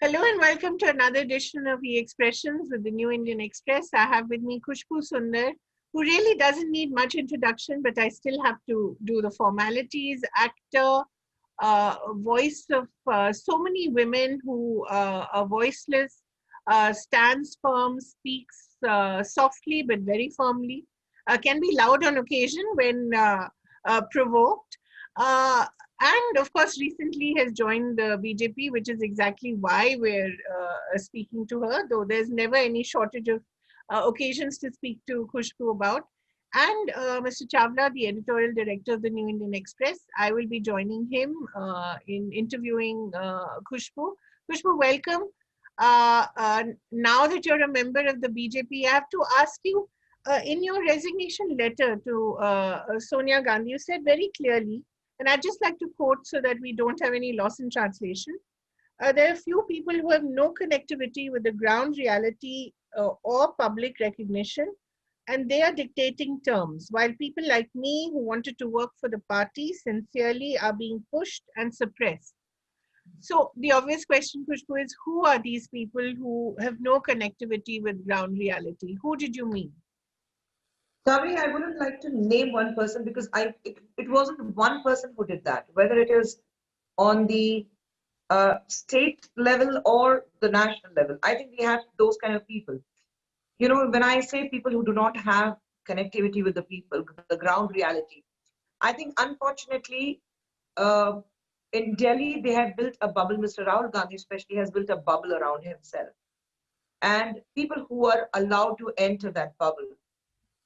Hello and welcome to another edition of E-Expressions with the New Indian Express. I have with me Kushboo Sundar, who really doesn't need much introduction, but I still have to do the formalities. Actor, voice of so many women who are voiceless, stands firm, speaks softly but very firmly, can be loud on occasion when provoked. Uh, and of course, recently has joined the BJP, which is exactly why we're speaking to her, though there's never any shortage of occasions to speak to Kushboo about. And Mr. Chawla, the editorial director of the New Indian Express, I will be joining him in interviewing Kushboo. Kushboo, welcome. Now that you're a member of the BJP, I have to ask you, in your resignation letter to Sonia Gandhi, you said very clearly, and I'd just like to quote so that we don't have any loss in translation. There are few people who have no connectivity with the ground reality or public recognition, and they are dictating terms, while people like me who wanted to work for the party sincerely are being pushed and suppressed. So the obvious question, Kushboo, is who are these people who have no connectivity with ground reality? Who did you mean? Sorry, I wouldn't like to name one person because it wasn't one person who did that, whether it is on the state level or the national level. I think we have those kind of people. You know, when I say people who do not have connectivity with the people, the ground reality, I think unfortunately uh, in Delhi they have built a bubble. Mr. Rahul Gandhi especially has built a bubble around himself. And people who are allowed to enter that bubble,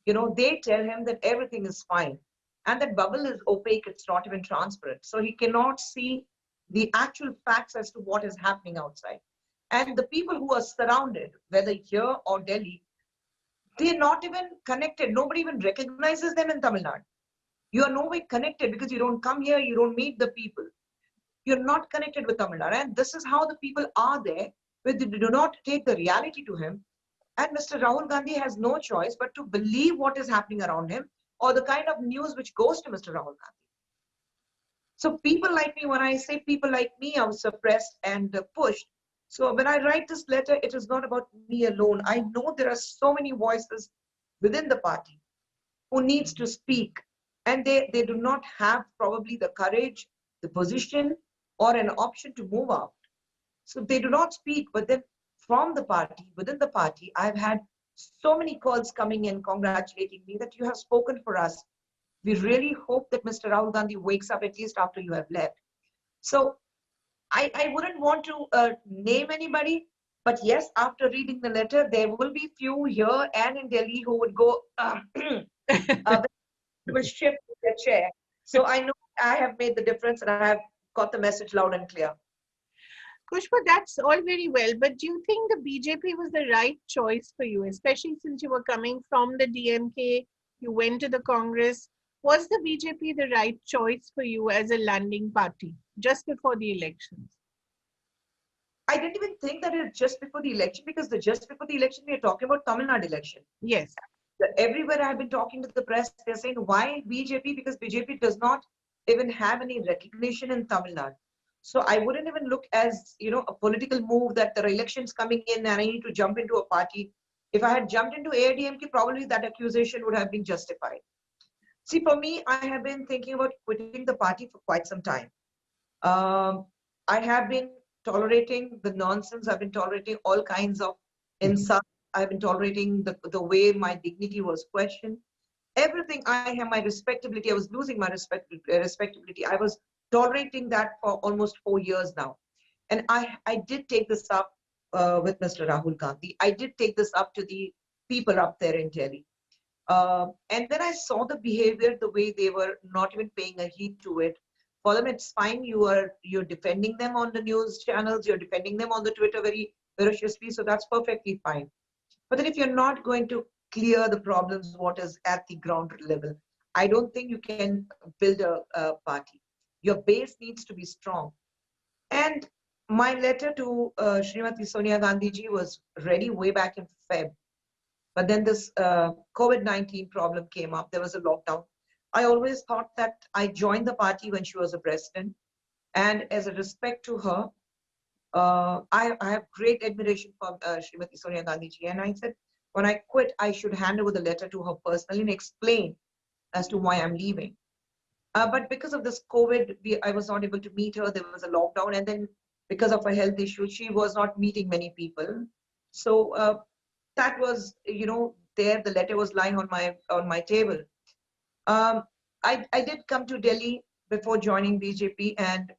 you know, they tell him that everything is fine. And that bubble is opaque, it's not even transparent. So he cannot see the actual facts as to what is happening outside. And the people who are surrounded, whether here or Delhi, they're not even connected. Nobody even recognizes them in Tamil Nadu. You are no way connected because you don't come here, you don't meet the people. You're not connected with Tamil Nadu. And this is how the people are there, where they do not take the reality to him. And Mr. Rahul Gandhi has no choice but to believe what is happening around him or the kind of news which goes to Mr. Rahul Gandhi. So people like me, when I say people like me, I was suppressed and pushed. So when I write this letter, it is not about me alone. I know there are so many voices within the party who needs to speak, and they do not have probably the courage, the position, or an option to move out. So they do not speak, but then from the party, within the party, I've had so many calls coming in congratulating me that you have spoken for us. We really hope that Mr. Rahul Gandhi wakes up at least after you have left. So I wouldn't want to name anybody, but yes, after reading the letter, there will be few here and in Delhi who would go, will shift their chair. So I know I have made the difference and I have got the message loud and clear. Kushboo, that's all very well, but do you think the BJP was the right choice for you, especially since you were coming from the DMK, you went to the Congress? Was the BJP the right choice for you as a landing party just before the elections? I didn't even think that it's just before the election because just before the election, we are talking about Tamil Nadu election. Yes. Everywhere I have been talking to the press, they're saying, why BJP? Because BJP does not even have any recognition in Tamil Nadu. So I wouldn't even look as, you know, a political move that there are elections coming in and I need to jump into a party. If I had jumped into AIDMK, probably that accusation would have been justified. See, for me, I have been thinking about quitting the party for quite some time. I have been tolerating the nonsense. I've been tolerating all kinds of insults. I've been tolerating the way my dignity was questioned. Everything I have, my respectability, I was losing my respectability. I was tolerating that for almost 4 years now. And I did take this up with Mr. Rahul Gandhi. I did take this up to the people up there in Delhi. And then I saw the behavior, the way they were not even paying a heed to it. For them, it's fine. You're defending them on the news channels. You're defending them on the Twitter very ferociously. So that's perfectly fine. But then if you're not going to clear the problems, what is at the ground level, I don't think you can build a party. Your base needs to be strong. And my letter to Srimati Sonia Gandhi ji was ready way back in Feb. But then this COVID-19 problem came up. There was a lockdown. I always thought that I joined the party when she was a president. And as a respect to her, I have great admiration for Srimati Sonia Gandhi ji. And I said, when I quit, I should hand over the letter to her personally and explain as to why I'm leaving. But because of this COVID, I was not able to meet her. There was a lockdown. And then because of a health issue, she was not meeting many people. So that was, there, the letter was lying on my table. I did come to Delhi before joining BJP, and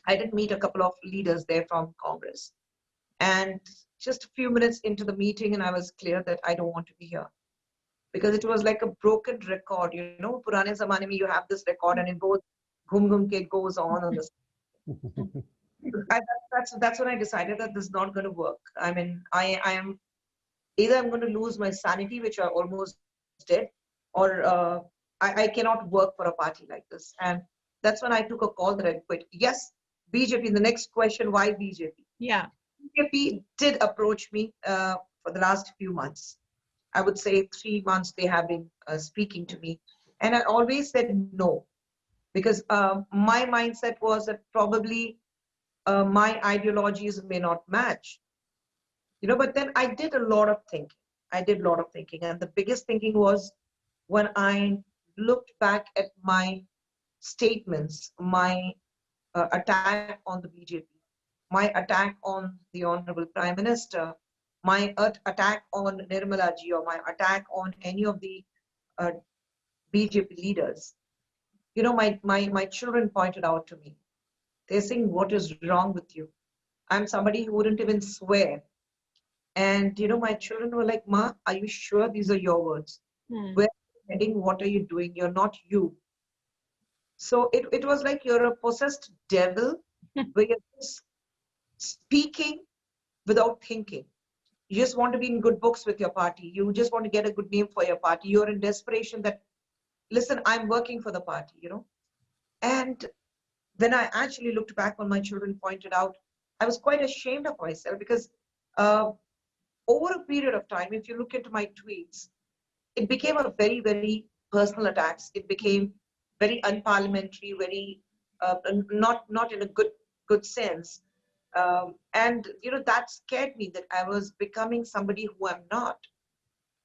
I did meet a couple of leaders there from Congress. And just a few minutes into the meeting, and I was clear that I don't want to be here. Because it was like a broken record, Purane zamane mein you have this record and it goes, ghum ghum ke, it goes on this. That's when I decided that this is not going to work. I mean, I am, either I'm going to lose my sanity, which I almost did, or I cannot work for a party like this. And that's when I took a call that I quit. Yes, BJP, the next question, why BJP? Yeah. BJP did approach me for the last few months. I would say 3 months they have been speaking to me. And I always said no, because my mindset was that probably my ideologies may not match. But then I did a lot of thinking. And the biggest thinking was when I looked back at my statements, my attack on the BJP, my attack on the Honorable Prime Minister, my attack on Nirmala ji, or my attack on any of the BJP leaders. My children pointed out to me. They're saying, what is wrong with you? I'm somebody who wouldn't even swear. And, my children were like, Ma, are you sure these are your words? Where are you heading? What are you doing? You're not you. So it was like you're a possessed devil where you're just speaking without thinking. You just want to be in good books with your party. You just want to get a good name for your party. You're in desperation that, listen, I'm working for the party, And when I actually looked back when my children pointed out, I was quite ashamed of myself because over a period of time, if you look into my tweets, it became a very, very personal attacks. It became very unparliamentary, very not in a good sense. And that scared me that I was becoming somebody who I'm not.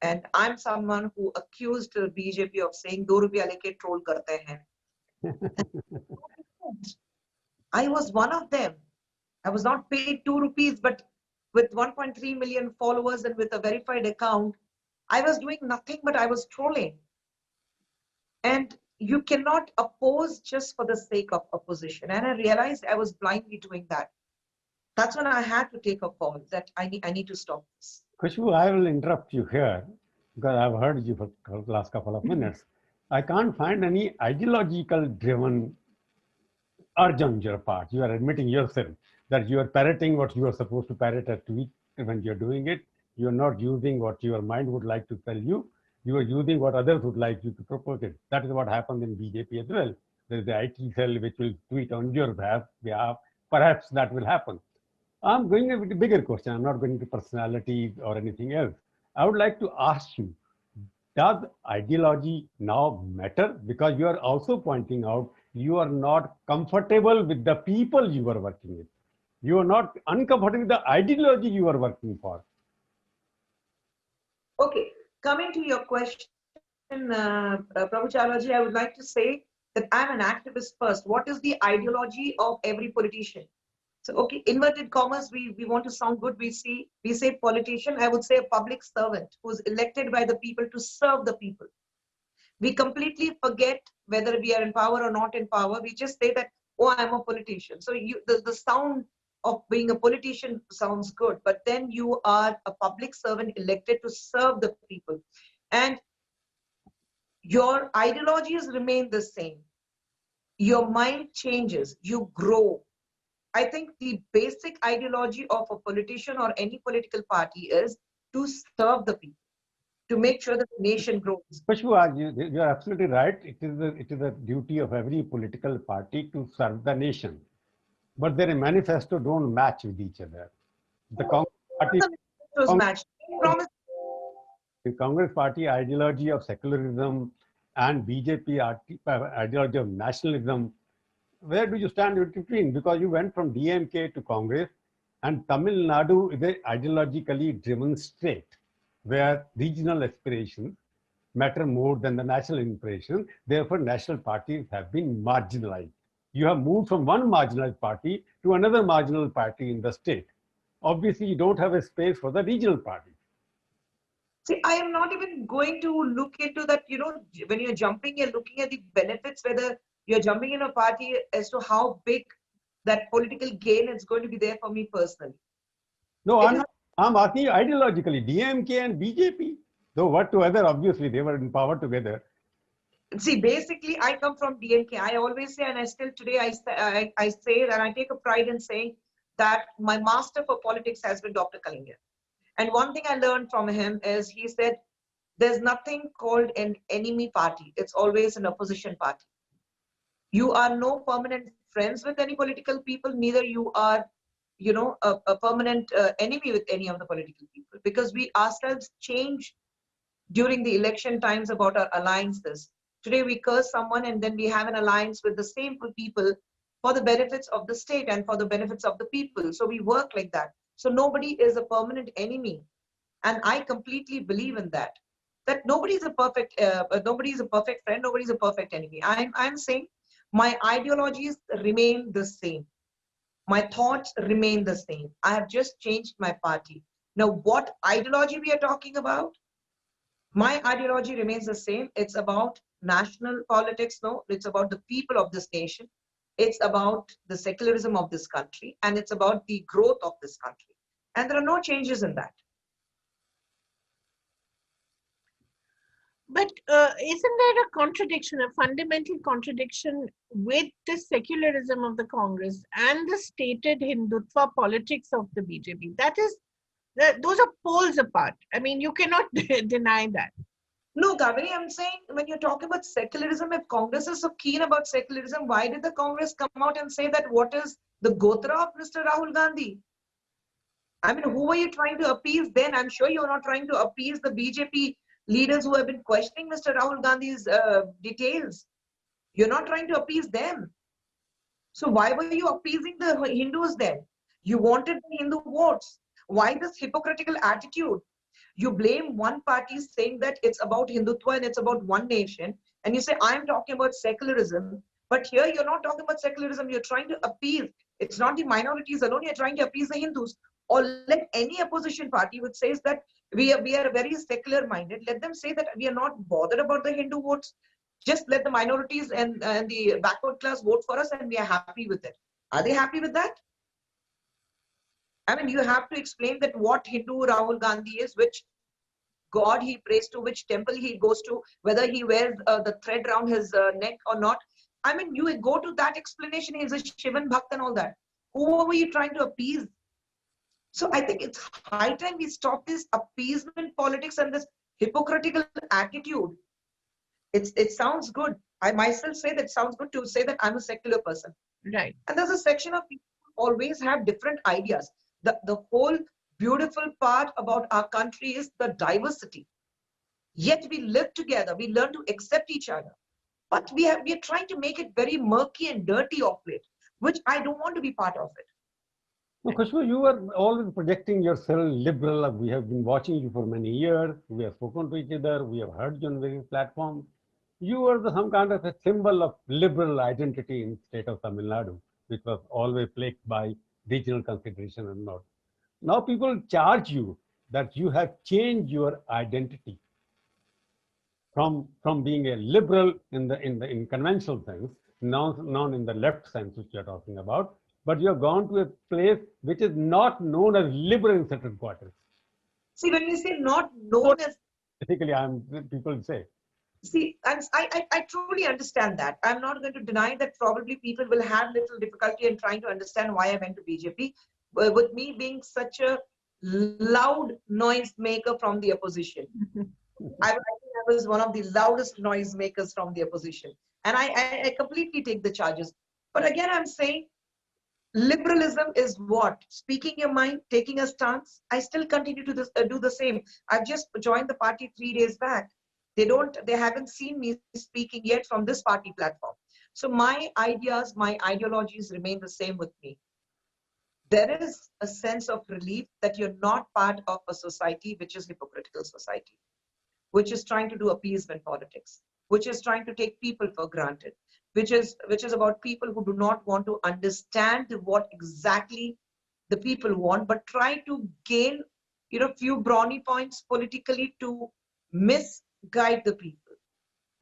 And I'm someone who accused the BJP of saying, "2 rupiya leke troll karte hain." I was one of them. I was not paid 2 rupees, but with 1.3 million followers and with a verified account, I was doing nothing but I was trolling. And you cannot oppose just for the sake of opposition. And I realized I was blindly doing that. That's when I had to take a call that I need to stop this. Kushboo, I will interrupt you here because I've heard you for the last couple of minutes. I can't find any ideological driven urge on your part. You are admitting yourself that you are parroting what you are supposed to parrot at tweet when you're doing it. You're not using what your mind would like to tell you. You are using what others would like you to propagate. That is what happened in BJP as well. There is the IT cell which will tweet on your behalf. Perhaps that will happen. I'm going with a bigger question. I'm not going to personality or anything else. I would like to ask you, does ideology now matter? Because you are also pointing out you are not comfortable with the people you are working with. You are not uncomfortable with the ideology you are working for. Okay, coming to your question, Prabhu Chalaji, I would like to say that I'm an activist first. What is the ideology of every politician? So, okay, inverted commas, we want to sound good. We say politician, I would say a public servant who's elected by the people to serve the people. We completely forget whether we are in power or not in power. We just say that, oh, I'm a politician. So the sound of being a politician sounds good, but then you are a public servant elected to serve the people. And your ideologies remain the same. Your mind changes, you grow. I think the basic ideology of a politician or any political party is to serve the people, to make sure that the nation grows. Kushboo, you are absolutely right. It is a duty of every political party to serve the nation. But their manifesto don't match with each other. The Congress Party ideology of secularism and BJP ideology of nationalism where do you stand in between? Because you went from DMK to Congress, and Tamil Nadu is a ideologically driven state where regional aspirations matter more than the national aspirations. Therefore, national parties have been marginalized. You have moved from one marginalized party to another marginal party in the state. Obviously, you don't have a space for the regional party. See, I am not even going to look into that, when you're jumping, you're looking at the benefits, whether you're jumping in a party as to how big that political gain is going to be there for me personally. No, I'm asking you ideologically, DMK and BJP. Though what together, obviously, they were in power together. See, basically, I come from DMK. I always say, and I still today, I say that I take a pride in saying that my master for politics has been Dr. Kalinga. And one thing I learned from him is he said, there's nothing called an enemy party. It's always an opposition party. You are no permanent friends with any political people, neither you are, a permanent enemy with any of the political people, because we ourselves change during the election times about our alliances. Today we curse someone and then we have an alliance with the same people for the benefits of the state and for the benefits of the people. So we work like that. So nobody is a permanent enemy. And I completely believe in that. That nobody is a perfect friend, nobody is a perfect enemy. I'm saying my ideologies remain the same. My thoughts remain the same. I have just changed my party. Now, what ideology we are talking about? My ideology remains the same. It's about national politics, no? It's about the people of this nation. It's about the secularism of this country, and it's about the growth of this country. And there are no changes in that. But isn't there a contradiction, a fundamental contradiction with the secularism of the Congress and the stated Hindutva politics of the BJP? That is, those are poles apart. I mean, you cannot deny that. No, Gavini, I'm saying when you're talking about secularism, if Congress is so keen about secularism, why did the Congress come out and say that what is the Gotra of Mr. Rahul Gandhi? I mean, who were you trying to appease then? I'm sure you're not trying to appease the BJP leaders who have been questioning Mr. Rahul Gandhi's details. You're not trying to appease them. So why were you appeasing the Hindus then? You wanted the Hindu votes. Why this hypocritical attitude? You blame one party saying that it's about Hindutva and it's about one nation. And you say, I'm talking about secularism. But here you're not talking about secularism. You're trying to appease. It's not the minorities alone. You're trying to appease the Hindus. Or let any opposition party which says that we are very secular minded. Let them say that we are not bothered about the Hindu votes. Just let the minorities and the backward class vote for us and we are happy with it. Are they happy with that? I mean, you have to explain that what Hindu Rahul Gandhi is, which God he prays to, which temple he goes to, whether he wears the thread around his neck or not. I mean, you go to that explanation, he's a Shivan Bhakt and all that. Who were you trying to appease? So I think it's high time we stop this appeasement politics and this hypocritical attitude. It sounds good. I myself say that it sounds good to say that I'm a secular person. Right. And there's a section of people who always have different ideas. The whole beautiful part about our country is the diversity. Yet we live together. We learn to accept each other. But we are trying to make it very murky and dirty of late, which I don't want to be part of it. No, Kushboo, you are always projecting yourself liberal. We have been watching you for many years. We have spoken to each other. We have heard you on various platforms. You are some kind of a symbol of liberal identity in the state of Tamil Nadu, which was always plagued by regional consideration and not. Now people charge you that you have changed your identity from being a liberal in conventional sense, not in the left sense which you are talking about, but you have gone to a place which is not known as liberal in certain quarters. See, when we say not known as... Typically, people say. See, I truly understand that. I'm not going to deny that probably people will have little difficulty in trying to understand why I went to BJP. With me being such a loud noise maker from the opposition. I think I was one of the loudest noise makers from the opposition. And I completely take the charges. But again, I'm saying liberalism is what? Speaking your mind, taking a stance. I still continue to do the same. I've just joined the party 3 days back. They haven't seen me speaking yet from this party platform. So my ideas, my ideologies remain the same with me. There is a sense of relief that you're not part of a society which is hypocritical society, which is trying to do appeasement politics, which is trying to take people for granted, which is about people who do not want to understand what exactly the people want, but try to gain, few brownie points politically to misguide the people.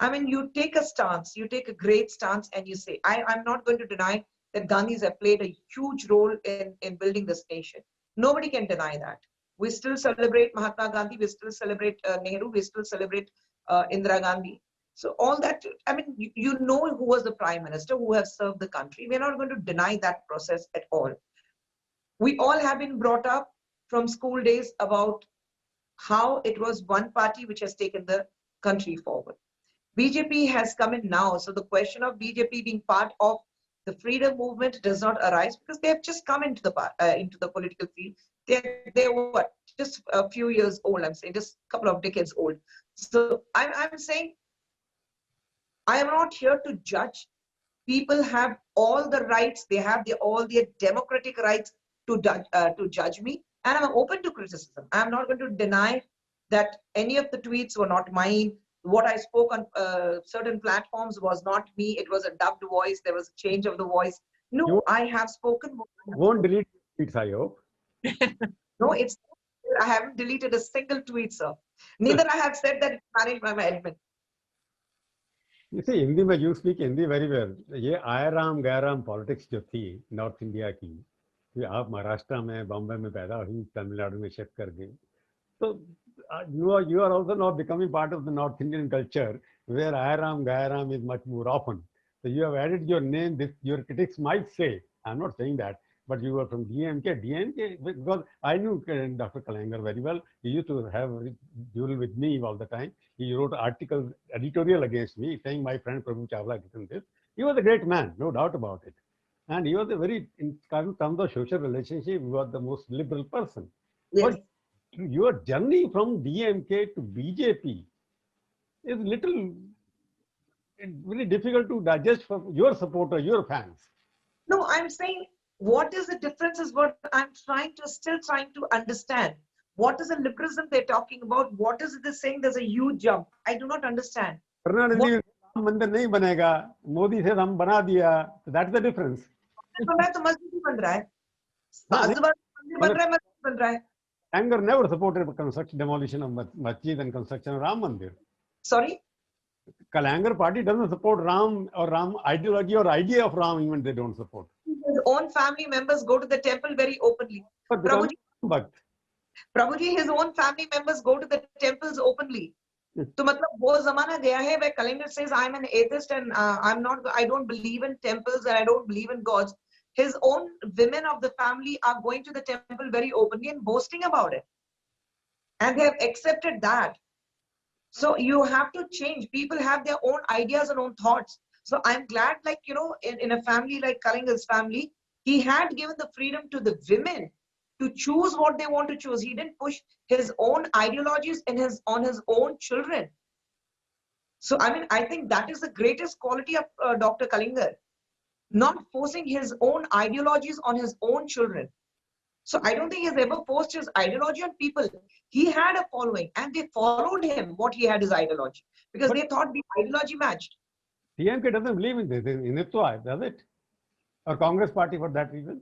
I mean, you take a stance, you take a great stance, and you say, I'm not going to deny that Gandhis have played a huge role in building this nation. Nobody can deny that. We still celebrate Mahatma Gandhi, we still celebrate Nehru, we still celebrate Indira Gandhi. So all that, I mean, you know who was the prime minister, who have served the country. We're not going to deny that process at all. We all have been brought up from school days about how it was one party which has taken the country forward. BJP has come in now, so the question of BJP being part of the freedom movement does not arise because they have just come into the political field. They're what, just a few years old. I'm saying just a couple of decades old. So I'm saying I am not here to judge. People have all the rights. They have all their democratic rights to judge me, and I'm open to criticism. I'm not going to deny that any of the tweets were not mine. What I spoke on certain platforms was not me. It was a dubbed voice. There was a change of the voice. No, I have spoken. Won't delete tweets, I hope. No, I haven't deleted a single tweet, sir. Neither I have said that it's managed by my admin. You see, Hindi में you speak Hindi very well. ये Aayiram गैराम politics जो थी north India की, कि आप महाराष्ट्र में, बॉम्बे में पैदा हुई, तमिलनाडु में शिफ्ट कर गई, तो you are also now becoming part of the North Indian culture where Airam Gairam is much more often. So you have added your name. Your critics might say, I'm not saying that, but you were from DMK, because I knew Dr. Kalanger very well. He used to have a duel with me all the time. He wrote articles, editorial against me, saying my friend Prabhu Chawla written this. He was a great man, no doubt about it. And he was a very, in terms of social relationship, he was the most liberal person. Yes. But your journey from DMK to BJP is very difficult to digest for your supporters, your fans. No, I'm saying what is the difference is what I'm still trying to understand. What is the liberalism they're talking about? What is it they're saying there's a huge jump? I do not understand. मंदिर नहीं बनेगा, मोदी से हम बना दिया, so that's the difference. तो मस्जिद ही बन रहा है, मंदिर बन रहा है. Anger never supported construction, demolition of masjid and construction of Ram Mandir. Sorry? Kalanger party doesn't support Ram or Ram ideology or idea of Ram, even they don't support. His own family members go to the temple very openly. Prabhuji, his own family members go to the temples openly. तो मतलब वो जमाना गया है where Kalanger says I'm an atheist and I don't believe in temples and I don't believe in gods. His own women of the family are going to the temple very openly and boasting about it. And they have accepted that. So you have to change. People have their own ideas and own thoughts. So I'm glad, like, in a family like Kalinger's family, he had given the freedom to the women to choose what they want to choose. He didn't push his own ideologies on his own children. So, I mean, I think that is the greatest quality of Dr. Kalanger. Not forcing his own ideologies on his own children. So I don't think he's ever forced his ideology on people. He had a following and they followed him what he had his ideology because they thought the ideology matched. DMK doesn't believe in this, in Hindutva, does it? Or Congress party for that reason?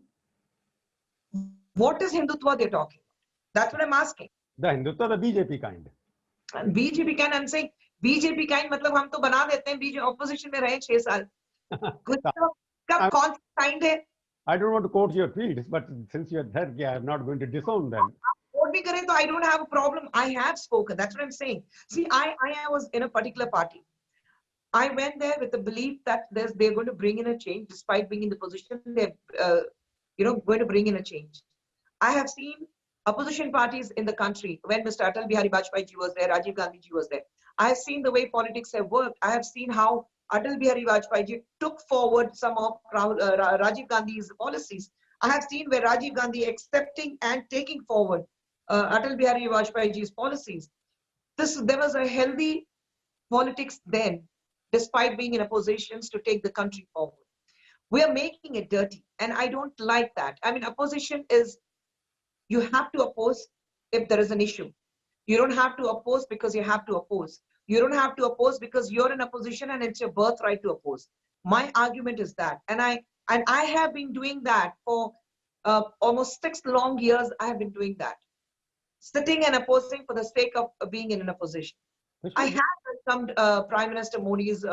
What is Hindutva they're talking about? That's what I'm asking. The Hindutva, the BJP kind. And BJP kind, I'm saying BJP kind, matlab hum to bana dete hain, BJP opposition mein rahe 6 saal. I don't want to quote your tweets, but since you are there, I'm not going to disown them. I don't have a problem. I have spoken. That's what I'm saying. See, I was in a particular party. I went there with the belief that they're going to bring in a change, despite being in the position they're going to bring in a change. I have seen opposition parties in the country when Mr. Atal Bihari Vajpayee ji was there, Rajiv Gandhi ji was there. I have seen the way politics have worked. I have seen how Atal Bihari Vajpayee ji took forward some of Rajiv Gandhi's policies. I have seen where Rajiv Gandhi accepting and taking forward Atal Bihari Vajpayee ji's policies. There was a healthy politics then. despite being in oppositions to take the country forward. We are making it dirty, and I don't like that. I mean, opposition is, you have to oppose if there is an issue. You don't have to oppose because you have to oppose. You don't have to oppose because you're in a position and it's your birthright to oppose. My argument is that, and I have been doing that for almost 6 long years. I have been doing that, sitting and opposing for the sake of being in an opposition. I have welcomed Prime Minister Modi's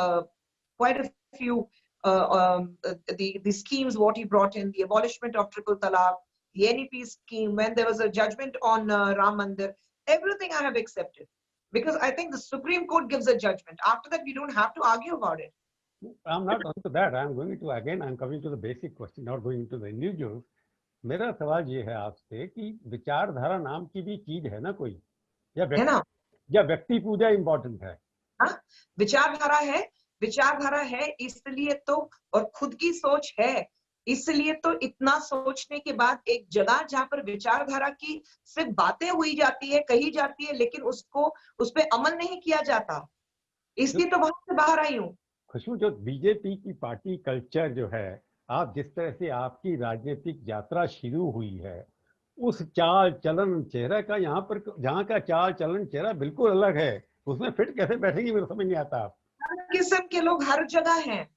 quite a few the schemes what he brought in, the abolishment of triple talaq, the NEP scheme, when there was a judgment on Ram Mandir, everything I have accepted, because I think the Supreme Court gives a judgment. After that, we don't have to argue about it. I'm not on to that. I'm going to, again, I'm coming to the basic question, not going into the individuals. मेरा सवाल ये है आपसे कि विचारधारा नाम की भी चीज है ना कोई, या व्यक्ति पूजा इंपॉर्टेंट है? हाँ, विचारधारा है इसलिए तो, और खुद की सोच है इसलिए तो, इतना सोचने के बाद एक जगह जहां पर विचारधारा की सिर्फ बातें हुई जाती है, कही जाती है, लेकिन उस पे अमल नहीं किया जाता, इसलिए तो वहां से बाहर आई हूँ। खुशबू, जो बीजेपी की पार्टी कल्चर जो है, आप जिस तरह से आपकी राजनीतिक यात्रा शुरू हुई है, उस चाल चलन चेहरा का यहाँ पर, जहाँ का चाल चलन चेहरा बिल्कुल अलग है, उसमें फिट कैसे बैठेंगे मेरे समझ नहीं आता। हर किस्म के लोग हर जगह हैं,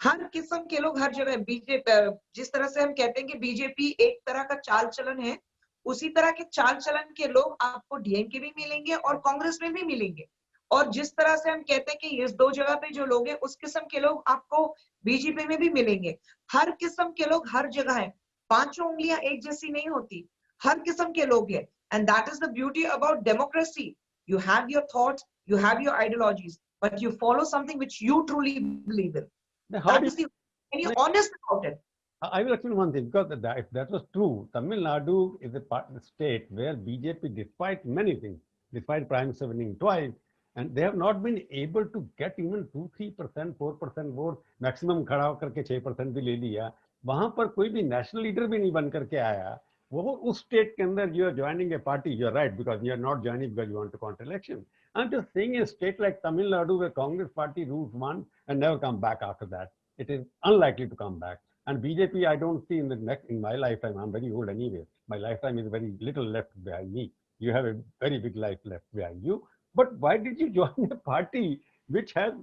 हर किस्म के लोग हर जगह। बीजेपी, जिस तरह से हम कहते हैं कि बीजेपी एक तरह का चाल चलन है, उसी तरह के चाल चलन के लोग आपको डीएमके भी मिलेंगे और कांग्रेस में भी मिलेंगे। और जिस तरह से हम कहते हैं कि इस 2 जगह पे जो लोग हैं, उस किस्म के लोग आपको बीजेपी में भी मिलेंगे। हर किस्म के लोग हर जगह हैं, 5 उंगलियां एक जैसी नहीं होती, हर किस्म के लोग हैं। And that is the beauty about democracy. You have your thoughts, you have your ideologies, but you follow something which you truly believe in. And you're honest about it. I will explain one thing, because if that was true, Tamil Nadu is a state where BJP, despite many things, despite Prime Minister winning twice, and they have not been able to get even 2-3%, 4% vote, maximum खड़ा होकर के 6% भी ले लिया, वहां पर कोई भी नेशनल लीडर भी नहीं बन करके आया। वो उस स्टेट के अंदर you are joining a party, you are right, because you are not joining because you want to counter election. I'm just saying a state like Tamil Nadu where Congress party rules once and never come back after that. It is unlikely to come back. And BJP, I don't see in my lifetime, I'm very old anyway, my lifetime is very little left behind me. You have a very big life left behind you. But why did you join a party which has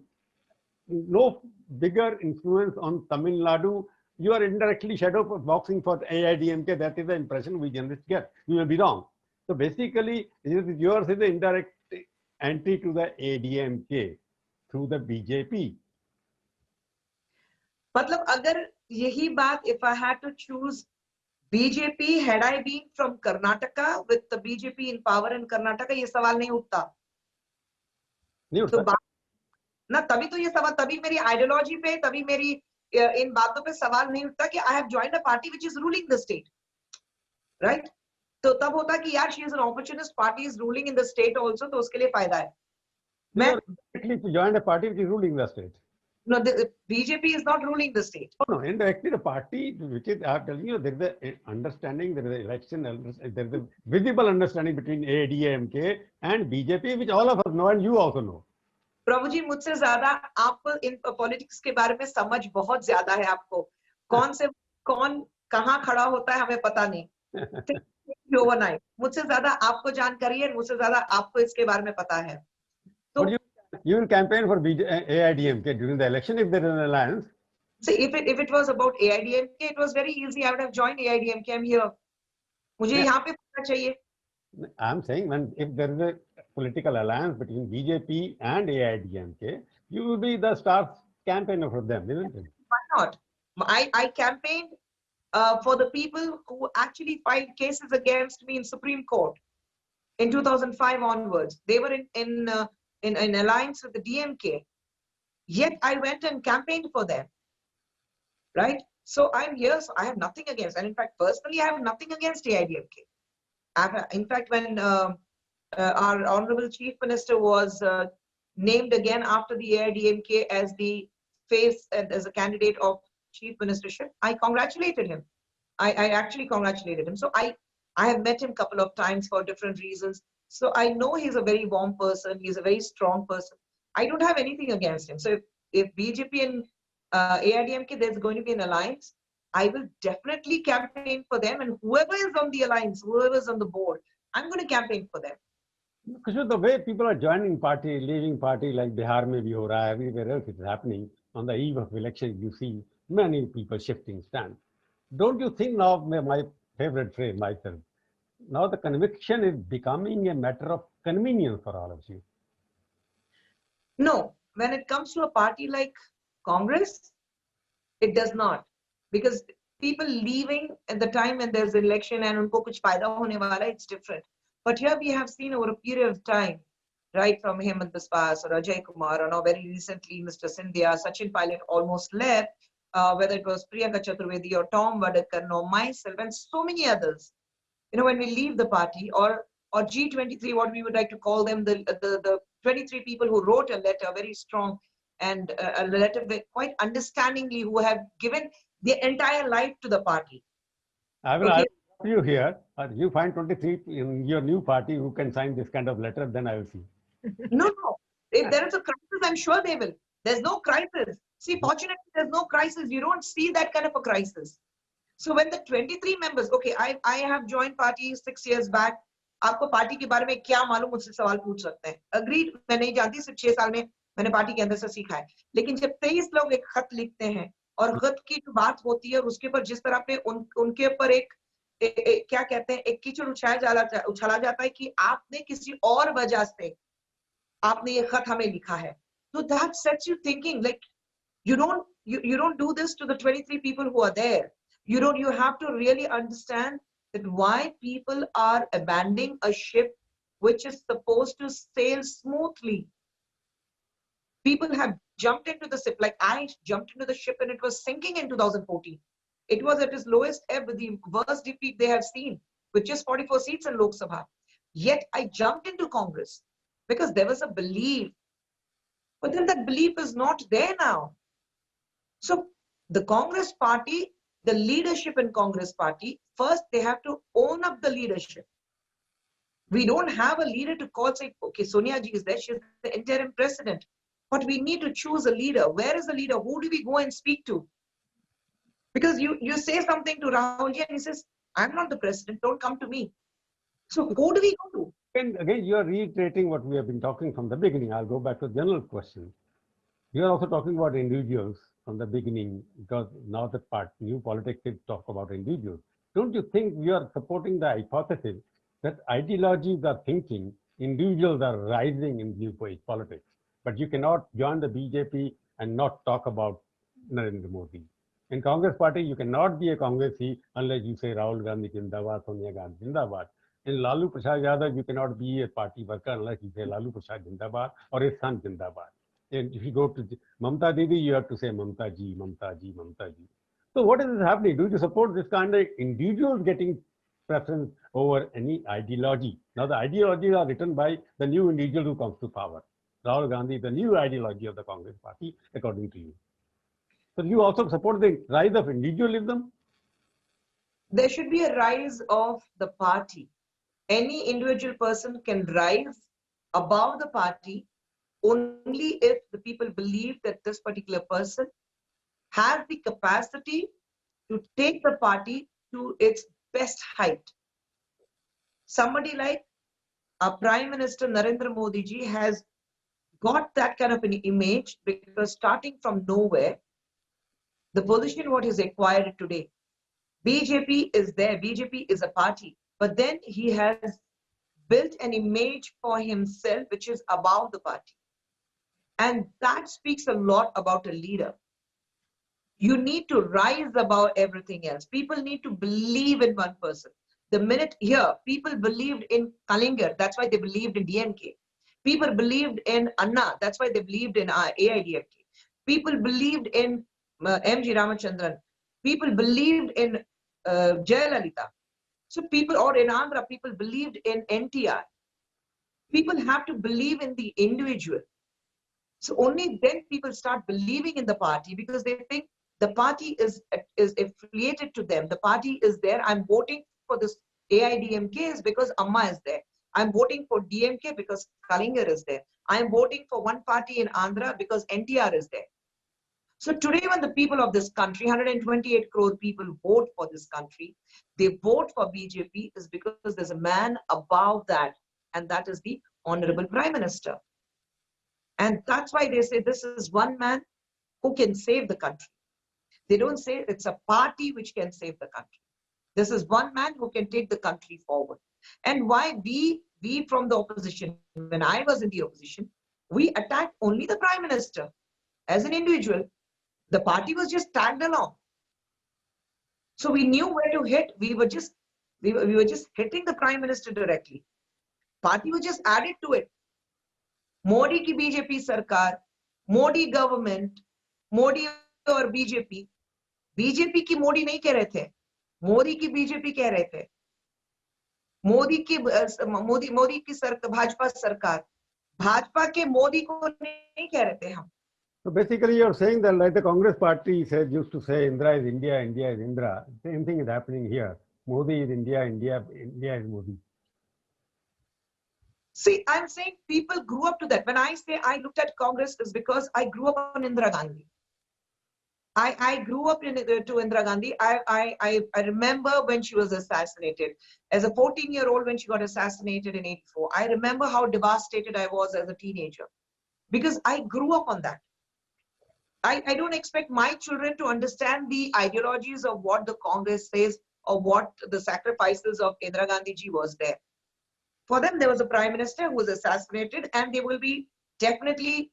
no bigger influence on Tamil Nadu? You are indirectly shadow boxing for AIDMK. That is the impression we generally get. You may be wrong. So basically, yours is the indirect entry to the ADMK through the BJP. मतलब अगर यही बात, if I had to choose BJP, had I been from Karnataka with the BJP in power in Karnataka, ये सवाल नहीं उठता। तो ना तभी तो ये सवाल, तभी मेरी आइडियोलॉजी पे, तभी मेरी इन बातों पे सवाल नहीं उठता कि I have joined a party which is ruling the state, right? तो तब होता कि यार she is an opportunist, party is ruling in the state also, तो उसके लिए फायदा है। मैं joined a party which is ruling the state. No, the BJP is not ruling the state. No, indirectly the party which is, I'm telling you, there is an understanding, there is an election, there is a visible understanding between ADMK and BJP, which all of us know and you also know. प्रभु जी, मुझसे ज्यादा आप in politics के बारे में समझ बहुत ज्यादा है आपको। कौन कहाँ खड़ा होता है हमें पता नहीं। ओवरनाइट मुझसे ज्यादा आपको जानकारी है, मुझसे ज्यादा आपको इसके बारे में पता है। तो you will campaign for AIDMK during the election if there is an alliance. See, if it was about AIDMK, it was very easy. I would have joined AIDMK. I'm here. मुझे यहाँ पे पता चाहिए। I'm saying if there is a political alliance between BJP and AIDMK, you will be the star campaigner for them, isn't it? Why not? I campaigned for the people who actually filed cases against me in Supreme Court in 2005 onwards. They were in alliance with the DMK. Yet I went and campaigned for them, right? So I'm here. So I have nothing against, and in fact, personally, I have nothing against AIDMK. In fact, when our Honorable Chief Minister was named again after the AIDMK as the face and as a candidate of Chief Ministership, I congratulated him. I actually congratulated him. So I have met him a couple of times for different reasons. So I know he's a very warm person. He's a very strong person. I don't have anything against him. So if BJP and AIDMK, there's going to be an alliance, I will definitely campaign for them. And whoever is on the alliance, whoever is on the board, I'm going to campaign for them. Because the way people are joining party, leaving party, like Bihar mein bhi ho raha hai, everywhere else it's happening. On the eve of election, you see many people shifting stand. Don't you think now, my favorite phrase myself, now the conviction is becoming a matter of convenience for all of you? No, when it comes to a party like Congress, it does not. Because people leaving at the time when there's an election and unko kuch fayda hone wala, it's different. But here we have seen over a period of time, right from Hemant Biswas or Ajay Kumar, or now very recently Mr. Scindia, Sachin Pilot almost left, whether it was Priyanka Chaturvedi or Tom Vadakar or myself and so many others. You know, when we leave the party, or G23, what we would like to call them, the 23 people who wrote a letter, very strong, and a letter quite understandingly, who have given their entire life to the party. I will ask you here, you find 23 in your new party who can sign this kind of letter, then I will see. No. If there is a crisis, I'm sure they will. There's no crisis. See, fortunately, there's no crisis. You don't see that kind of a crisis. So when the 23 members, okay, I have joined party 6 years back. आपको party के बारे में क्या मालूम, मुझसे सवाल पूछ सकते हैं. Agreed, मैं नहीं जानती, सिर्फ 6 साल में मैंने पार्टी के अंदर से सीखा है. लेकिन जब 23 लोग एक खत लिखते हैं और खत की जो बात होती है, उसके ऊपर जिस तरह पे उनके ऊपर एक क्या कहते हैं, एक कीचड़ उछाला जाता है कि आपने किसी और वजह से आपने ये खत हमें लिखा है. So that sets you thinking, like you don't do this to the 23 people who are there. You have to really understand that why people are abandoning a ship which is supposed to sail smoothly. People have jumped into the ship, like I jumped into the ship and it was sinking in 2014. It was at its lowest ever, the worst defeat they have seen, with just 44 seats in Lok Sabha. Yet I jumped into Congress because there was a belief. But then that belief is not there now. So the Congress party, the leadership in Congress party, first they have to own up the leadership. We don't have a leader to call, say, okay, Sonia ji is there, she's the interim president. But we need to choose a leader. Where is the leader? Who do we go and speak to? Because you say something to Rahul ji and he says, I'm not the president, don't come to me. So who do we go to? And again, you are reiterating what we have been talking from the beginning. I'll go back to the general question. You are also talking about individuals from the beginning, because now the new politics talk about individuals. Don't you think we are supporting the hypothesis that ideologies are thinking, individuals are rising in new politics? But you cannot join the BJP and not talk about Narendra Modi. In Congress party, you cannot be a Congressee unless you say Rahul Gandhi Jindabad, Sonia Gandhi Jindabad. In Lalu Prasad Yadav, you cannot be a party worker unless you say Lalu Prasad Jindabad or his son Jindabad. And if you go to Mamta Didi, you have to say Mamta Ji, Mamta Ji, Mamta Ji. So what is happening? Do you support this kind of individuals getting preference over any ideology? Now the ideologies are written by the new individual who comes to power. Rahul Gandhi, the new ideology of the Congress party, according to you. So you also support the rise of individualism? There should be a rise of the party. Any individual person can rise above the party only if the people believe that this particular person has the capacity to take the party to its best height. Somebody like our Prime Minister Narendra Modi ji has got that kind of an image, because starting from nowhere, the position what is acquired today, BJP is there, BJP is a party, but then he has built an image for himself which is above the party. And that speaks a lot about a leader. You need to rise above everything else. People need to believe in one person. The minute here, people believed in Kalingar, that's why they believed in DMK. People believed in Anna, that's why they believed in AIDMK. People believed in MG Ramachandran. People believed in Jayalalitha. So people, or in Andhra, people believed in NTR. People have to believe in the individual. So only then people start believing in the party, because they think the party is affiliated to them. The party is there. I'm voting for this AIDMK is because Amma is there. I'm voting for DMK because Kalingar is there. I'm voting for one party in Andhra because NTR is there. So today when the people of this country, 128 crore people vote for this country, they vote for BJP is because there's a man above that, and that is the Honorable Prime Minister. And that's why they say this is one man who can save the country. They don't say it's a party which can save the country. This is one man who can take the country forward. And why we from the opposition, when I was in the opposition, we attacked only the Prime Minister as an individual. The party was just tagged along. So we knew where to hit. We were just hitting the Prime Minister directly. Party was just added to it. Modi ki BJP sarkar, Modi government, Modi और BJP की मोदी नहीं कह रहे थे, मोदी की BJP कह रहे थे, मोदी की भाजपा सरकार, भाजपा के मोदी को नहीं कह रहे थे हम. So basically you're saying that like the Congress party said, used to say Indra is India, India is Indra. Same thing is happening here. Modi is India, India is Modi. See, I'm saying people grew up to that. When I say I looked at Congress, is because I grew up on Indira Gandhi. I grew up to Indira Gandhi. I remember when she was assassinated. As a 14-year-old, when she got assassinated in '84, I remember how devastated I was as a teenager. Because I grew up on that. I don't expect my children to understand the ideologies of what the Congress says or what the sacrifices of Indira Gandhi ji was there. For them, there was a prime minister who was assassinated, and they will be definitely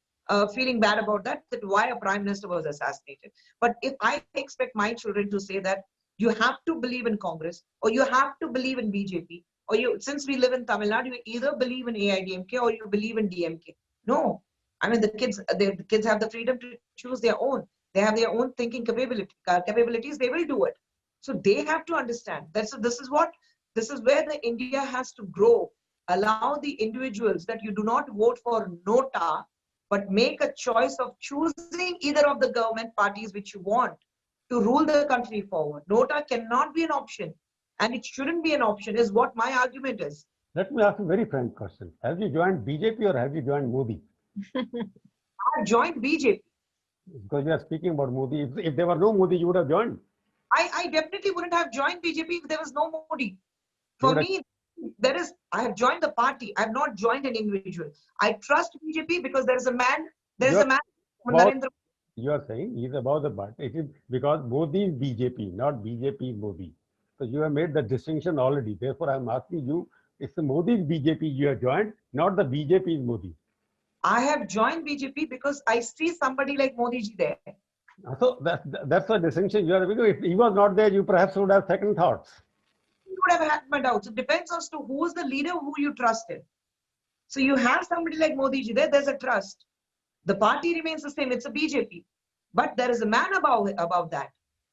feeling bad about that why a prime minister was assassinated. But if I expect my children to say that you have to believe in Congress or you have to believe in BJP, or since we live in Tamil Nadu, you either believe in AIDMK or you believe in DMK. No. I mean, the kids have the freedom to choose their own. They have their own thinking capabilities. They will do it. So they have to understand. This is where the India has to grow. Allow the individuals that you do not vote for Nota, but make a choice of choosing either of the government parties which you want to rule the country forward. Nota cannot be an option, and it shouldn't be an option, is what my argument is. Let me ask you a very frank question. Have you joined BJP or have you joined Modi? I have joined BJP. Because you are speaking about Modi. If there were no Modi, you would have joined. I definitely wouldn't have joined BJP if there was no Modi. For me, I have joined the party. I have not joined an individual. I trust BJP because there is a man. You are saying he's about the party. It is because Modi is BJP, not BJP is Modi. So you have made the distinction already. Therefore, I am asking you, it's the Modi's BJP you have joined, not the BJP is Modi. I have joined BJP because I see somebody like Modi ji there. So that's the distinction you are making. If he was not there, you perhaps would have second thoughts. You would have had my doubts. It depends as to who is the leader who you trusted. So you have somebody like Modi ji there, there's a trust. The party remains the same, it's a BJP. But there is a man above that.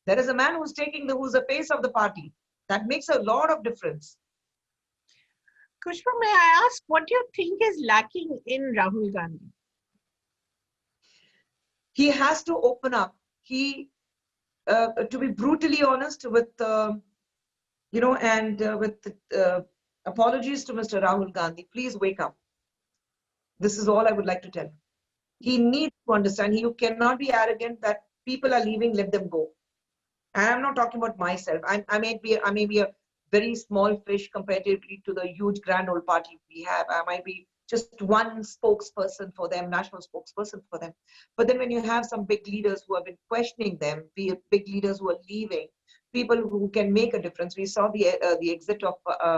There is a man who's the face of the party. That makes a lot of difference. Kushboo, may I ask what you think is lacking in Rahul Gandhi? He has to open up. To be brutally honest with, apologies to Mr. Rahul Gandhi, please wake up. This is all I would like to tell him. He needs to understand. You cannot be arrogant that people are leaving, let them go. And I'm not talking about myself. I may be a very small fish comparatively to the huge grand old party we have. I might be just one spokesperson for them, national spokesperson for them. But then when you have some big leaders who have been questioning them, be it big leaders who are leaving, people who can make a difference. We saw the exit of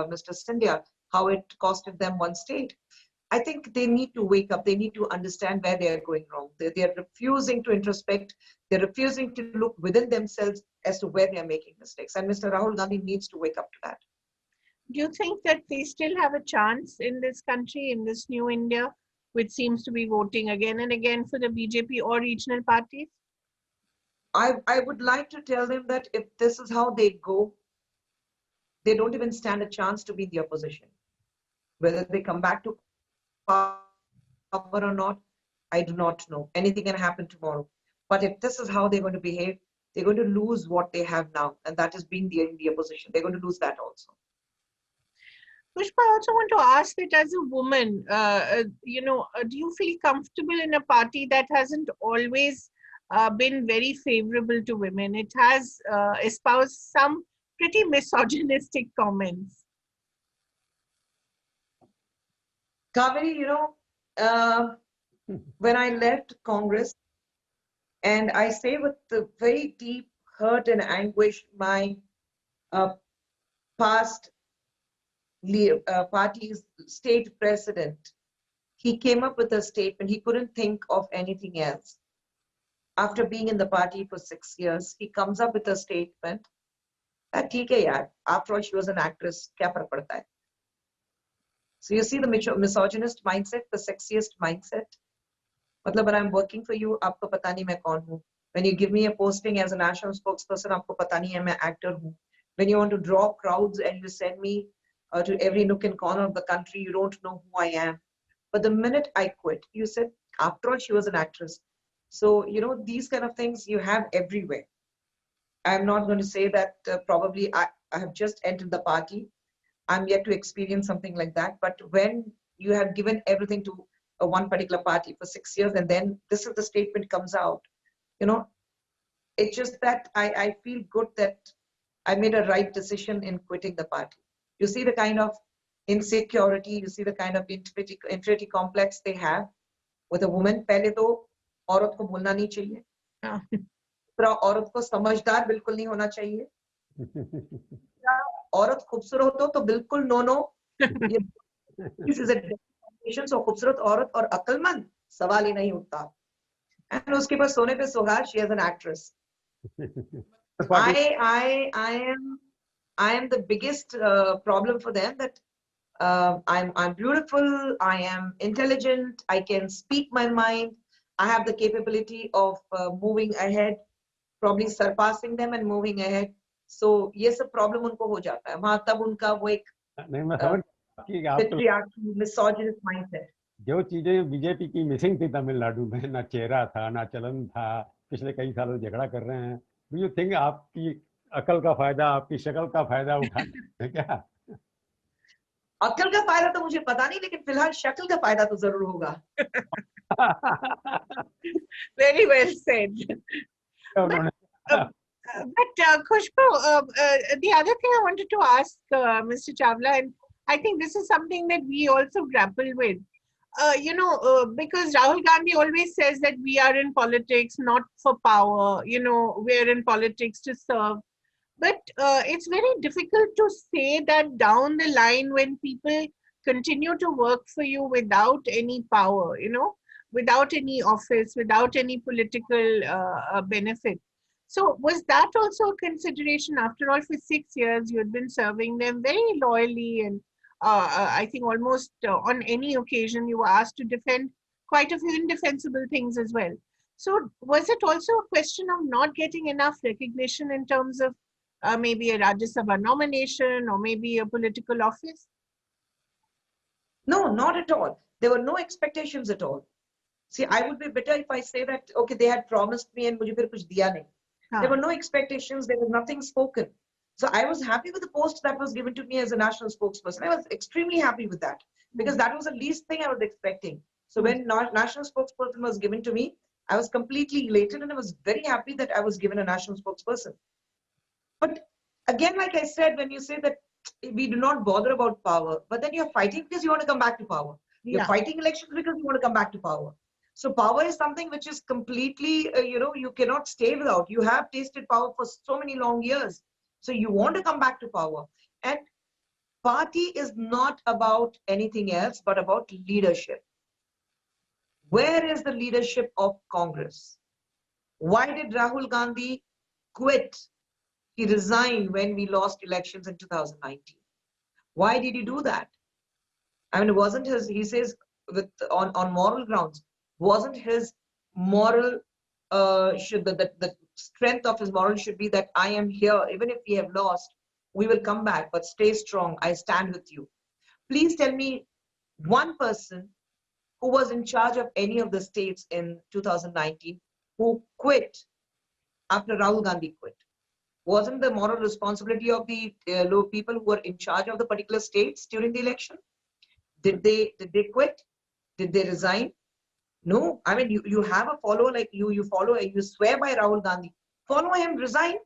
Mr. Scindia, how it costed them one state. I think they need to wake up. They need to understand where they are going wrong. They are refusing to introspect. They're refusing to look within themselves as to where they are making mistakes. And Mr. Rahul Gandhi needs to wake up to that. Do you think that they still have a chance in this country, in this new India, which seems to be voting again and again for the BJP or regional parties? I would like to tell them that if this is how they go, they don't even stand a chance to be in the opposition. Whether they come back to power or not, I do not know. Anything can happen tomorrow. But if this is how they're going to behave, they're going to lose what they have now, and that is being in the opposition. They're going to lose that also. Pushpa, I also want to ask that as a woman, do you feel comfortable in a party that hasn't always been very favorable to women? It has espoused some pretty misogynistic comments. Kaveri, uh, when I left Congress, and I say with the very deep hurt and anguish, my uh, past party's state president, he came up with a statement. He couldn't think of anything else. After being in the party for 6 years, he comes up with a statement that, "ठीक है यार, after all, she was an actress, क्या फर्क पड़ता है?" So you see the misogynist mindset, the sexiest mindset. मतलब when I'm working for you, आपको पता नहीं मैं कौन हूँ. When you give me a posting as a national spokesperson, आपको पता नहीं है मैं actor हूँ. When you want to draw crowds and you send me to every nook and corner of the country, you don't know who I am. But the minute I quit, you said, after all, she was an actress. So, these kind of things you have everywhere. I'm not going to say that probably I have just entered the party. I'm yet to experience something like that. But when you have given everything to one particular party for 6 years, and then this is the statement comes out, it's just that I feel good that I made a right decision in quitting the party. You see the kind of insecurity, you see the kind of inferiority complex they have with a woman. पहले तो औरत को बोलना नहीं चाहिए. औरत को समझदार बिल्कुल नहीं होना चाहिए. औरत खूबसूरत हो तो बिल्कुल no. This is a definition. So खूबसूरत औरत और अक्लमंद सवाल ही नहीं उठता. And उसके बाद सोने पे सुहाग, she is an actress. I am the biggest problem for them, that I'm beautiful, I am intelligent, I can speak my mind, I have the capability of moving ahead, probably surpassing them and moving ahead. So ये सब problem उनको हो जाता है. वहाँ तब उनका वो एक patriarchy, misogynist mindset. जो चीजें बीजेपी की मिसिंग थी तमिलनाडु में, ना चेहरा था, ना चलन था, पिछले कई सालों से झगड़ा कर रहे हैं. डू यू थिंक आपकी अकल का फायदा, आपकी शक्ल का फायदा उठाना है क्या? अकल का फायदा तो मुझे पता नहीं, लेकिन फिलहाल शक्ल का फायदा तो जरूर होगा. Very well said. But Kushboo, the other thing I wanted to ask Mr. Chawla, and I think this is something that we also grapple with, because Rahul Gandhi always says that we are in politics not for power, we're in politics to serve. But it's very difficult to say that down the line when people continue to work for you without any power, without any office, without any political benefit. So was that also a consideration? After all, for 6 years, you had been serving them very loyally, and I think almost on any occasion you were asked to defend quite a few indefensible things as well. So was it also a question of not getting enough recognition in terms of maybe a Rajya Sabha nomination or maybe a political office? No, not at all. There were no expectations at all. See, I would be better if I say that, okay, they had promised me and मुझे फिर कुछ दिया नहीं. There were no expectations. There was nothing spoken. So I was happy with the post that was given to me as a national spokesperson. I was extremely happy with that, because that was the least thing I was expecting. So when national spokesperson was given to me, I was completely elated and I was very happy that I was given a national spokesperson. But again, like I said, when you say that we do not bother about power, but then you're fighting because you want to come back to power. You're fighting elections because you want to come back to power. So power is something which is completely, you cannot stay without. You have tasted power for so many long years. So you want to come back to power. And party is not about anything else, but about leadership. Where is the leadership of Congress? Why did Rahul Gandhi quit? He resigned when we lost elections in 2019. Why did he do that? I mean, it wasn't his, he says on moral grounds, wasn't his moral, the strength of his moral should be that I am here, even if we have lost, we will come back, but stay strong, I stand with you. Please tell me one person who was in charge of any of the states in 2019 who quit after Rahul Gandhi quit. Wasn't the moral responsibility of the people who were in charge of the particular states during the election? Did they quit? Did they resign? No. I mean, you have a follower like you follow, you swear by Rahul Gandhi. Follow him, resign.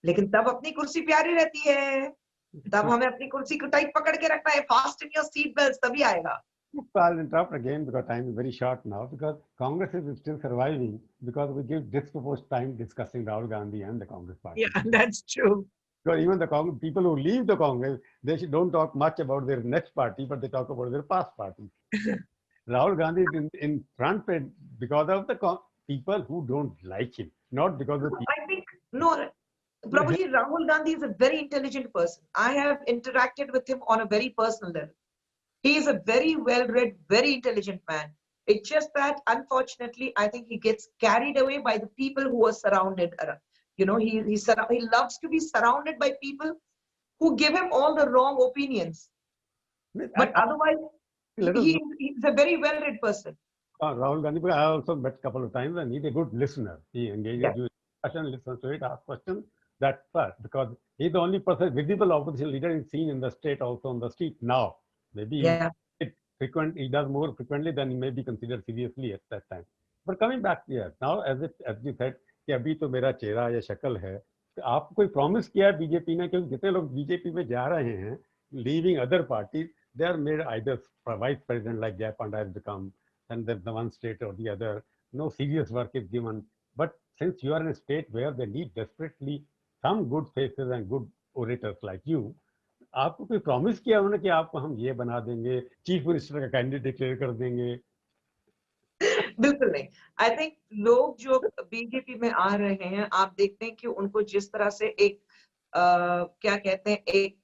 लेकिन तब अपनी कुर्सी प्यारी रहती है, तब हमें अपनी कुर्सी को टाइट पकड़ के रखना है, fasten your seat belts, तभी आएगा. So I'll interrupt again because time is very short now, because Congress is still surviving because we give disproportionate time discussing Rahul Gandhi and the Congress party. Yeah, that's true. Because even the people who leave the Congress, they don't talk much about their next party, but they talk about their past party. Rahul Gandhi is in front because of the people who don't like him, not because of the people. I think, no, probably Rahul Gandhi is a very intelligent person. I have interacted with him on a very personal level. He is a very well-read, very intelligent man. It's just that, unfortunately, I think he gets carried away by the people who are surrounded around. You know, he loves to be surrounded by people who give him all the wrong opinions. But otherwise, he's a very well-read person. Rahul Gandhi, I also met a couple of times, and he's a good listener. He engages you in discussion, listens to it, asks questions. That's first, because he's the only person, visible opposition leader is seen in the state, also on the street now. Maybe he does more frequently than he may be considered seriously at that time. But coming back here, now as you said, कि अभी तो मेरा चेहरा या शक्ल है, तो आपको कोई प्रॉमिस किया है बीजेपी ने? क्योंकि जितने लोग बीजेपी में जा रहे हैं, leaving other parties, they are made either vice president like Jay Panda has become, and then the one state or the other. No serious work is given. But since you are in a state where they need desperately some good faces and good orators like you, आपको कोई promise किया उन्होंने कि आपको हम ये बना देंगे, चीफ मिनिस्टर का कैंडिडेट डिक्लेयर कर देंगे? बिल्कुल नहीं. आई थिंक लोग जो बीजेपी में आ रहे हैं, आप देखते हैं कि उनको जिस तरह से एक क्या कहते हैं, एक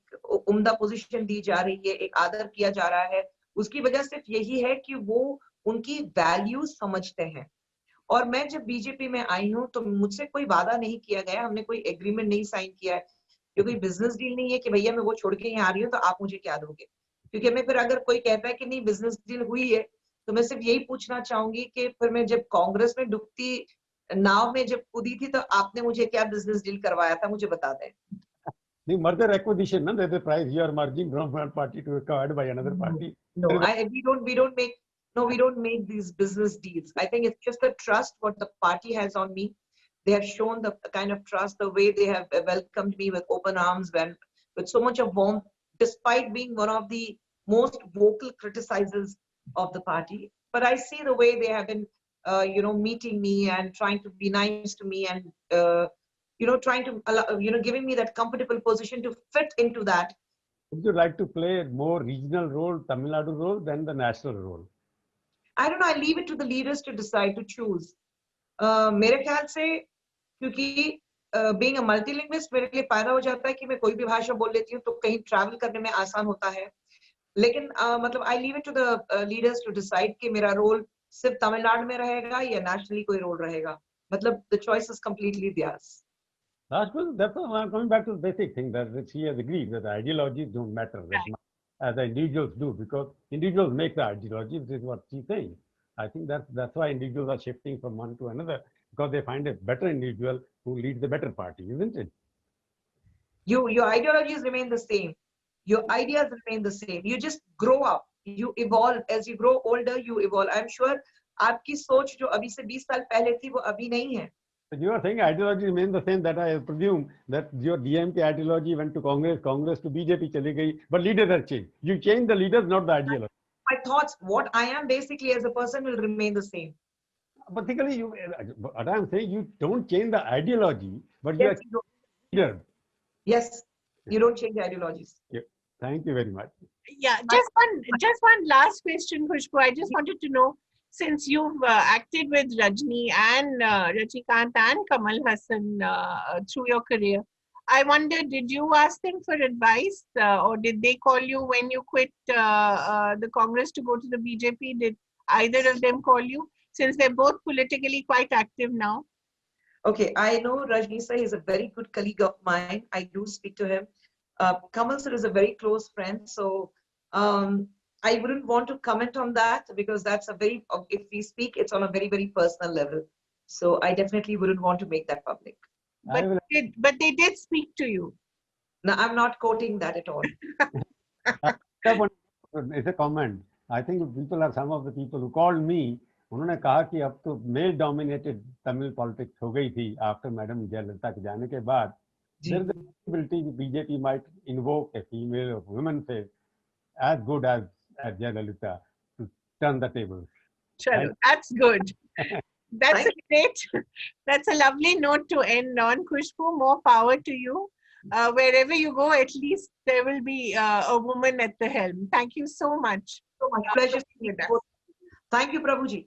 उम्दा पोजीशन दी जा रही है, एक आदर किया जा रहा है, उसकी वजह सिर्फ यही है कि वो उनकी वैल्यूज समझते हैं. और मैं जब बीजेपी में आई हूँ तो मुझसे कोई वादा नहीं किया गया, हमने कोई एग्रीमेंट नहीं साइन किया है, क्योंकि बिजनेस डील नहीं है कि भैया मैं वो छोड़ के यहाँ आ रही हूँ तो आप मुझे क्या दोगे. क्योंकि मैं फिर अगर कोई कहता है कि नहीं बिजनेस डील हुई है, तो मैं सिर्फ यही पूछना चाहूंगी कि फिर मैं जब कांग्रेस में डूबती नाव में जब कूदी थी तो आपने मुझे क्या बिजनेस डील करवाया था, मुझे बता दें. The merger acquisition, no? There's a price you are merging from one party to acquired by another party. No, we don't make these business deals. I think it's just the trust what the party has on me. They have shown the kind of trust, the way they have welcomed me with open arms, with so much of warmth, despite being one of the most vocal criticizers of the party. But I see the way they have been, meeting me and trying to be nice to me and, trying to, giving me that comfortable position to fit into that. Would you like to play a more regional role, Tamil Nadu role, than the national role? I don't know. I leave it to the leaders to decide, to choose. मेरे ख्याल से क्योंकि being a multilingualist मेरे लिए फायदा हो जाता है कि मैं कोई भी भाषा बोल लेती हूँ तो कहीं travel करने में आसान होता है. लेकिन मतलब I leave it to the leaders to decide कि मेरा role सिर्फ तमिलनाडु में रहेगा या nationally कोई role रहेगा. मतलब the choice is completely theirs. That's why I'm coming back to the basic thing that she has agreed that the ideologies don't matter as much as the individuals do, because individuals make the ideology, which is what she's saying. I think that's why individuals are shifting from one to another, because they find a better individual who leads a better party, isn't it? Your ideologies remain the same. Your ideas remain the same. You just grow up. You evolve. As you grow older, you evolve. I'm sure आपकी सोच जो अभी से 20 साल पहले थी वो अभी नहीं है. But you are saying ideology remains the same. That I presume that your DMK ideology went to Congress to BJP चली गई, but leaders have changed. You change the leaders, not the ideology. My thoughts, what I am basically as a person will remain the same. Particularly, what I'm saying, you don't change the ideology, but you are leader. Yes, you don't change the ideologies. Yeah. Thank you very much. Yeah, just one last question, Kushboo. I just wanted to know, since you've acted with Rajni and Rajnikant and Kamal Hassan through your career, I wonder, did you ask them for advice or did they call you when you quit the Congress to go to the BJP? Did either of them call you, since they're both politically quite active now? Okay, I know Rajni sir is a very good colleague of mine. I do speak to him. Kamal sir is a very close friend. So I wouldn't want to comment on that because that's if we speak, it's on a very, very personal level. So I definitely wouldn't want to make that public. I will. But they did speak to you. No, I'm not quoting that at all. It's a comment. I think people are some of the people who called me. उन्होंने कहा कि अब तो male dominated Tamil politics हो गई थी after madam Jayalalithaa के जाने के बाद. There is a possibility BJP might invoke a female or women face as good as Jayalalitha to turn the tables. Chalo, that's good. That's a lovely note to end on. Kushboo, more power to you. Wherever you go, at least there will be a woman at the helm. Thank you so much. So much pleasure. Thank you, Prabhuji.